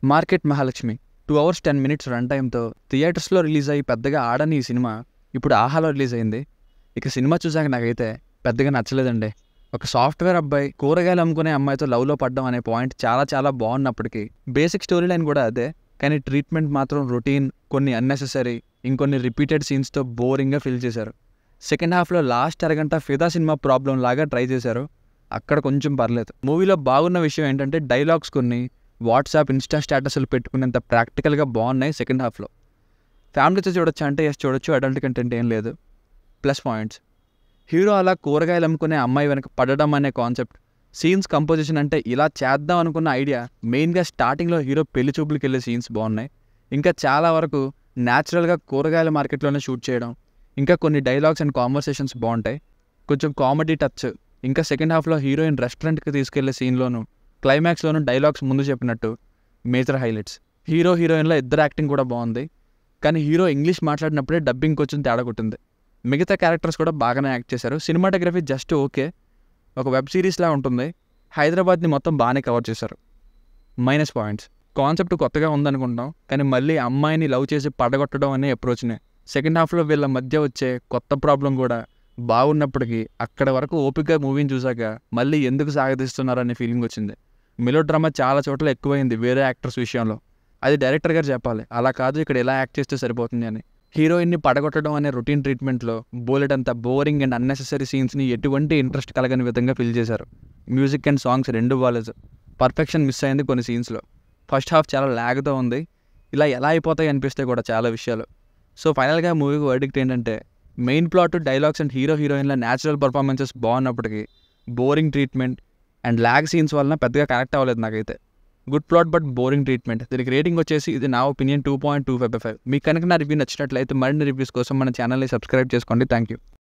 Market Mahalakshmi 2 hours 10 minutes run టైంతో థియేటర్స్లో release అయ్యి పెద్దగా ఆడని ఈ సినిమా ఇప్పుడు ఆహాలో రిలీజ్ అయింది. ఇక సినిమా చూసాక నాకైతే పెద్దగా నచ్చలేదండి. ఒక సాఫ్ట్వేర్ అబ్బాయి కూరగాయలు అమ్ముకునే అమ్మాయితో లవ్లో పడ్డం అనే పాయింట్ చాలా చాలా బాగున్నప్పటికీ బేసిక్ స్టోరీ లైన్ కూడా అదే, కానీ ట్రీట్మెంట్ మాత్రం రొటీన్, కొన్ని అన్నెసెసరీ, ఇంకొన్ని రిపీటెడ్ సీన్స్తో బోరింగ్గా ఫీల్ చేశారు. సెకండ్ హాఫ్లో లాస్ట్ అరగంట ఫిదా సినిమా ప్రాబ్లం లాగా ట్రై చేశారు, అక్కడ కొంచెం పర్లేదు. మూవీలో బాగున్న విషయం ఏంటంటే డైలాగ్స్ కొన్ని వాట్సాప్ ఇన్స్టా స్టేటస్లు పెట్టుకునేంత ప్రాక్టికల్గా బాగున్నాయి. సెకండ్ హాఫ్లో ఫ్యామిలీతో చూడొచ్చు అంటే ఎస్ చూడొచ్చు, అడల్ట్ కంటెంట్ ఏం లేదు. ప్లస్ పాయింట్స్, హీరో అలా కూరగాయలు అమ్ముకునే అమ్మాయి వెనక పడడం అనే కాన్సెప్ట్, సీన్స్ కంపోజిషన్ అంటే ఇలా చేద్దాం అనుకున్న ఐడియా, మెయిన్గా స్టార్టింగ్లో హీరో పెళ్లి చూపులకు వెళ్ళే సీన్స్ బాగున్నాయి. ఇంకా చాలా వరకు న్యాచురల్గా కూరగాయల మార్కెట్లోనే షూట్ చేయడం, ఇంకా కొన్ని డైలాగ్స్ అండ్ కాన్వర్సేషన్స్ బాగుంటాయి. కొంచెం కామెడీ టచ్, ఇంకా సెకండ్ హాఫ్లో హీరోయిన్ రెస్టారెంట్కి తీసుకెళ్లే సీన్లోను క్లైమాక్స్లోనూ డైలాగ్స్ ముందు చెప్పినట్టు మేజర్ హైలైట్స్. హీరో హీరోయిన్లో ఇద్దరు యాక్టింగ్ కూడా బాగుంది, కానీ హీరో ఇంగ్లీష్ మాట్లాడినప్పుడే డబ్బింగ్ కొంచెం తేడా కొట్టింది. మిగతా క్యారెక్టర్స్ కూడా బాగానే యాక్ట్ చేశారు. సినిమాటోగ్రఫీ జస్ట్ ఓకే, ఒక వెబ్ సిరీస్లా ఉంటుంది. హైదరాబాద్ని మొత్తం బాగానే కవర్ చేశారు. మైనస్ పాయింట్స్, కాన్సెప్ట్ కొత్తగా ఉందనుకుంటాం, కానీ మళ్ళీ అమ్మాయిని లవ్ చేసి పడగొట్టడం అనే అప్రోచ్నే. సెకండ్ హాఫ్లో వీళ్ళ మధ్య వచ్చే కొత్త ప్రాబ్లం కూడా బాగున్నప్పటికీ అక్కడ వరకు ఓపికగా మూవీని చూసాక మళ్ళీ ఎందుకు సాగదీస్తున్నారనే ఫీలింగ్ వచ్చింది. మెలో డ్రామా చాలా చోట్ల ఎక్కువైంది వేరే యాక్టర్స్ విషయంలో, అది డైరెక్టర్ గారు చెప్పాలి, అలా కాదు ఇక్కడ ఎలా యాక్ట్ చేస్తే సరిపోతుంది అని. హీరోయిన్ని పడగొట్టడం అనే రొటీన్ ట్రీట్మెంట్లో బోలెడంత బోరింగ్ అండ్ అన్నెసెసరీ సీన్స్ని ఎటువంటి ఇంట్రెస్ట్ కలగని విధంగా ఫిల్ చేశారు. మ్యూజిక్ అండ్ సాంగ్స్ రెండు బాలేదు, పర్ఫెక్షన్ మిస్ అయింది కొన్ని సీన్స్లో. ఫస్ట్ హాఫ్ చాలా ల్యాగ్తో ఉంది, ఇలా ఎలా అయిపోతాయి అనిపిస్తే కూడా చాలా విషయాలు. సో ఫైనల్గా మూవీకి వర్డిక్ట్ ఏంటంటే, main plot, dialogues and hero హీరోయిన్ల న్యాచురల్ పర్ఫార్మెన్సెస్ బాగున్నప్పటికీ boring treatment and lag scenes వలన పెద్దగా కనెక్ట్ అవ్వలేదు నాకైతే. Good plot but boring treatment. దీనికి రేటింగ్ వచ్చేసి, ఇది నా ఒపీనియన్, 2.25/5. మీకు కనుక నా రివ్యూ నచ్చినట్లయితే మరిన్ని రివ్యూస్ కోసం మన ఛానల్ని సబ్స్క్రైబ్ చేసుకోండి. Thank you.